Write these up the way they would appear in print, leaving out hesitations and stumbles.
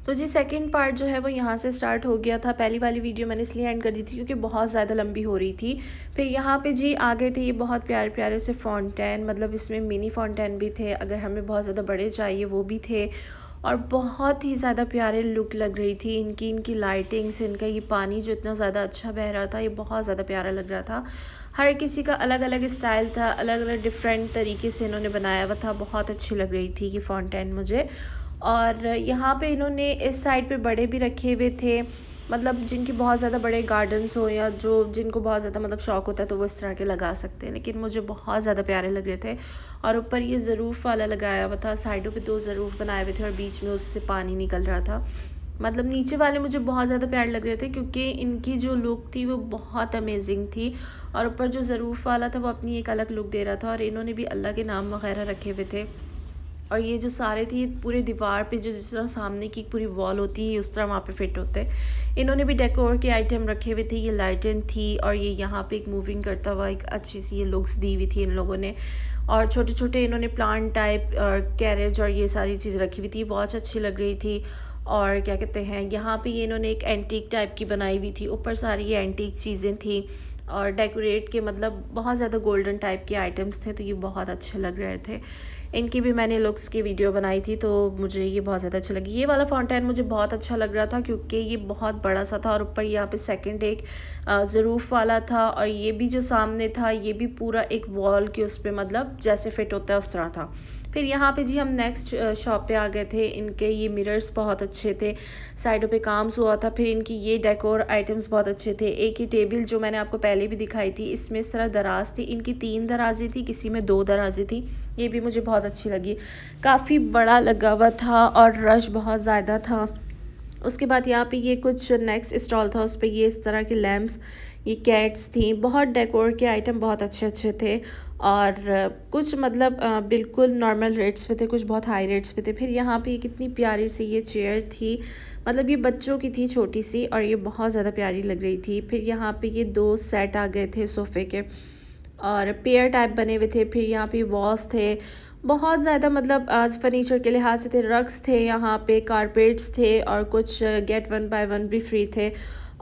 तो जी second part जो है वो यहाँ से स्टार्ट हो गया था। पहली वाली वीडियो मैंने इसलिए एंड कर दी थी क्योंकि बहुत ज़्यादा लंबी हो रही थी। फिर यहाँ पे जी आ गए थे ये बहुत प्यारे प्यारे से फ़ॉन्टेन, मतलब इसमें मिनी फ़ॉन्टेन भी थे, अगर हमें बहुत ज़्यादा बड़े चाहिए वो भी थे। और बहुत ही ज़्यादा प्यारे लुक लग रही थी इनकी इनकी लाइटिंग्स, इनका ये पानी जो इतना ज़्यादा अच्छा बह रहा था, ये बहुत ज़्यादा प्यारा लग रहा था। हर किसी का अलग अलग स्टाइल था, अलग अलग डिफरेंट तरीके से इन्होंने बनाया हुआ था। बहुत अच्छी लग रही थी ये फ़ॉन्टेन मुझे। और यहाँ पे इन्होंने इस साइड पे बड़े भी रखे हुए थे, मतलब जिनकी बहुत ज़्यादा बड़े गार्डन्स हो या जो जिनको बहुत ज़्यादा मतलब शौक़ होता है तो वो इस तरह के लगा सकते हैं, लेकिन मुझे बहुत ज़्यादा प्यारे लग रहे थे। और ऊपर ये ज़रूफ़ वाला लगाया हुआ था, साइडों पे 2 ज़रूफ़ बनाए हुए थे और बीच में उससे पानी निकल रहा था। मतलब नीचे वाले मुझे बहुत ज़्यादा प्यारे लग रहे थे क्योंकि इनकी जो लुक थी वो बहुत अमेजिंग थी। और ऊपर जो ज़रूफ़ वाला था वो अपनी एक अलग लुक दे रहा था, और इन्होंने भी अल्लाह के नाम वगैरह रखे हुए थे। और ये जो सारे थे पूरे दीवार पे जो जिस तरह सामने की पूरी वॉल होती है उस तरह वहाँ पे फिट होते। इन्होंने भी डेकोर के आइटम रखे हुए थे, ये लाइटें थी और ये यहाँ पे एक मूविंग करता हुआ एक अच्छी सी ये लुक्स दी हुई थी इन लोगों ने। और छोटे छोटे इन्होंने प्लांट टाइप कैरेज और ये सारी चीज़ रखी हुई थी, वॉच अच्छी लग रही थी। और क्या कहते हैं, यहाँ पे ये इन्होंने एक एंटीक टाइप की बनाई हुई थी, ऊपर सारी ये एंटीक चीज़ें थी और डेकोरेट के मतलब बहुत ज़्यादा गोल्डन टाइप के आइटम्स थे, तो ये बहुत अच्छे लग रहे थे। इनकी भी मैंने लुक्स की वीडियो बनाई थी, तो मुझे ये बहुत ज़्यादा अच्छा लगी। ये वाला फाउंटेन मुझे बहुत अच्छा लग रहा था क्योंकि ये बहुत बड़ा सा था और ऊपर यहाँ पे सेकंड एक ज़रूफ़ वाला था, और ये भी जो सामने था ये भी पूरा एक वॉल के उस पे मतलब जैसे फिट होता है उस तरह था। फिर यहाँ पे जी हम नेक्स्ट शॉप पे आ गए थे। इनके ये मिरर्स बहुत अच्छे थे, साइडों पे काम हुआ था। फिर इनकी ये डेकोर आइटम्स बहुत अच्छे थे। एक ही टेबल जो मैंने आपको पहले भी दिखाई थी, इसमें इस तरह दराज थी, इनकी 3 दराज़ें थी, किसी में 2 दराज़ें थी। ये भी मुझे बहुत अच्छी लगी, काफ़ी बड़ा लगा हुआ था और रश बहुत ज़्यादा था। उसके बाद यहाँ पे ये कुछ नेक्स्ट स्टॉल था, उस पे ये इस तरह के लैम्प्स, ये कैट्स थी, बहुत डेकोर के आइटम बहुत अच्छे अच्छे थे। और कुछ मतलब बिल्कुल नॉर्मल रेट्स पे थे, कुछ बहुत हाई रेट्स पे थे। फिर यहाँ पे कितनी प्यारी सी ये चेयर थी, मतलब ये बच्चों की थी छोटी सी, और ये बहुत ज़्यादा प्यारी लग रही थी। फिर यहाँ पे ये 2 सेट आ गए थे सोफ़े के और पेयर टाइप बने हुए थे। फिर यहाँ पे वॉल्स थे बहुत ज़्यादा, मतलब फर्नीचर के लिहाज से थे, रग्स थे, यहाँ पे कारपेट्स थे और कुछ गेट 1 बाय 1 भी फ्री थे।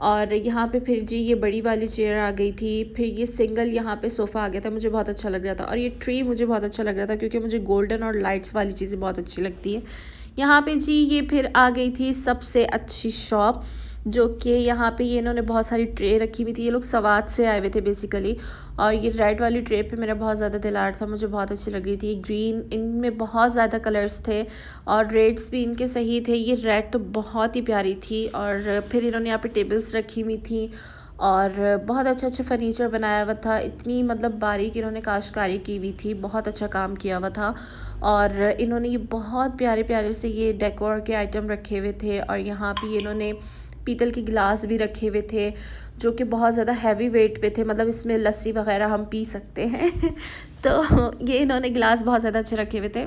और यहाँ पे फिर जी ये बड़ी वाली चेयर आ गई थी। फिर ये सिंगल यहाँ पे सोफ़ा आ गया था, मुझे बहुत अच्छा लग रहा था। और ये ट्री मुझे बहुत अच्छा लग रहा था क्योंकि मुझे गोल्डन और लाइट्स वाली चीज़ें बहुत अच्छी लगती है। यहाँ पे जी ये फिर आ गई थी सबसे अच्छी शॉप, जो कि यहाँ पे ये इन्होंने बहुत सारी ट्रे रखी हुई थी। ये लोग सवात से आए हुए थे बेसिकली, और ये रेड वाली ट्रे पे मेरा बहुत ज़्यादा दिल आ रहा था, मुझे बहुत अच्छी लग रही थी। ग्रीन, इनमें बहुत ज़्यादा कलर्स थे और रेड्स भी इनके सही थे। ये रेड तो बहुत ही प्यारी थी। और फिर इन्होंने यहाँ पे टेबल्स रखी हुई थी और बहुत अच्छा अच्छा फर्नीचर बनाया हुआ था। इतनी मतलब बारीक इन्होंने काश्तकारी की हुई थी, बहुत अच्छा काम किया हुआ था। और इन्होंने ये बहुत प्यारे प्यारे से ये डेकोर के आइटम रखे हुए थे। और यहाँ पे इन्होंने पीतल के गिलास भी रखे हुए थे जो कि बहुत ज़्यादा हैवी वेट पे थे, मतलब इसमें लस्सी वगैरह हम पी सकते हैं तो ये इन्होंने गिलास बहुत ज़्यादा अच्छे रखे हुए थे।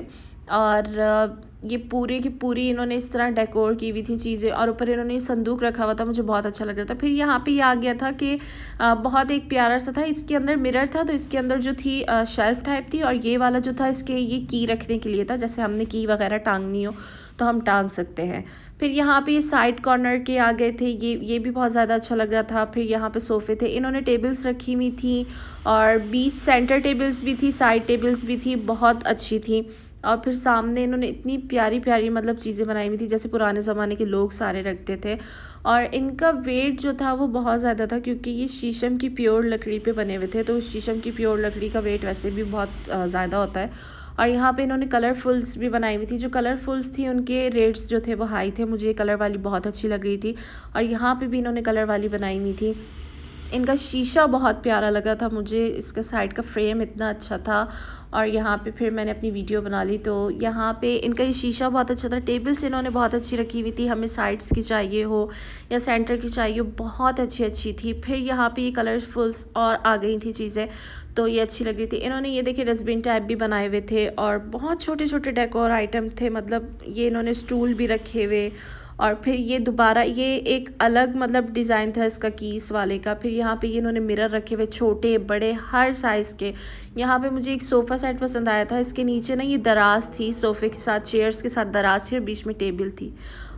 और ये पूरी की पूरी इन्होंने इस तरह डेकोर की हुई थी चीज़ें, और ऊपर इन्होंने ये संदूक रखा हुआ था, मुझे बहुत अच्छा लग रहा था। फिर यहाँ पे ये आ गया था कि बहुत एक प्यारा सा था, इसके अंदर मिरर था, तो इसके अंदर जो थी शेल्फ टाइप थी, और ये वाला जो था इसके ये की रखने के लिए था, जैसे हमने की वगैरह टांगनी हो तो हम टांग सकते हैं। फिर यहाँ पे ये साइड कॉर्नर के आ गए थे, ये भी बहुत ज़्यादा अच्छा लग रहा था। फिर यहाँ पे सोफ़े थे, इन्होंने टेबल्स रखी हुई थी और बीच सेंटर टेबल्स भी थी, साइड टेबल्स भी थी, बहुत अच्छी थी। और फिर सामने इन्होंने इतनी प्यारी प्यारी मतलब चीज़ें बनाई हुई थी जैसे पुराने ज़माने के लोग सारे रखते थे। और इनका वेट जो था वो बहुत ज़्यादा था क्योंकि ये शीशम की प्योर लकड़ी पे बने हुए थे, तो शीशम की प्योर लकड़ी का वेट वैसे भी बहुत ज़्यादा होता है। और यहाँ पे इन्होंने कलरफुल्स भी बनाई हुई थी, जो कलरफुल्स थी उनके रेट्स जो थे वो हाई थे, मुझे ये कलर वाली बहुत अच्छी लग रही थी। और यहाँ पे भी इन्होंने कलर वाली बनाई हुई थी। इनका शीशा बहुत प्यारा लगा था मुझे, इसका साइड का फ्रेम इतना अच्छा था। और यहाँ पे फिर मैंने अपनी वीडियो बना ली, तो यहाँ पे इनका ये शीशा बहुत अच्छा था। टेबल्स इन्होंने बहुत अच्छी रखी हुई थी, हमें साइड्स की चाहिए हो या सेंटर की चाहिए हो, बहुत अच्छी अच्छी थी। फिर यहाँ पे ये कलरफुल्स और आ गई थी चीज़ें, तो ये अच्छी लग रही थी। इन्होंने ये देखिए डस्टबिन टाइप भी बनाए हुए थे और बहुत छोटे छोटे डेकोर आइटम थे, मतलब ये इन्होंने स्टूल भी रखे हुए। और फिर ये दोबारा ये एक अलग मतलब डिज़ाइन था इसका कीस वाले का। फिर यहाँ पे ये इन्होंने मिरर रखे हुए छोटे बड़े हर साइज़ के। यहाँ पे मुझे एक सोफ़ा सेट पसंद आया था, इसके नीचे ना ये दराज थी, सोफ़े के साथ चेयर्स के साथ दराज थी और बीच में टेबल थी।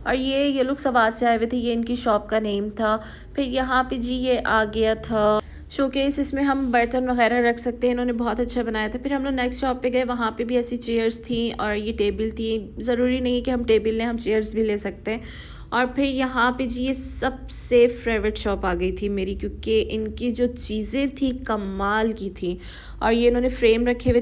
और ये लोग सवाद से आए हुए थे, ये इनकी शॉप का नेम था। फिर यहाँ पे जी ये आ गया था शोकेस, इसमें हम बर्तन वगैरह रख सकते हैं, इन्होंने बहुत अच्छा बनाया था। फिर हम लोग नेक्स्ट शॉप पे गए, वहाँ पे भी ऐसी चेयर्स थी और ये टेबल थी। ज़रूरी नहीं है कि हम टेबल लें, हम चेयर्स भी ले सकते हैं। और फिर यहाँ पे जी ये सबसे फेवरेट शॉप आ गई थी मेरी, क्योंकि इनकी जो चीज़ें थी कमाल की थी। और ये इन्होंने फ्रेम रखे हुए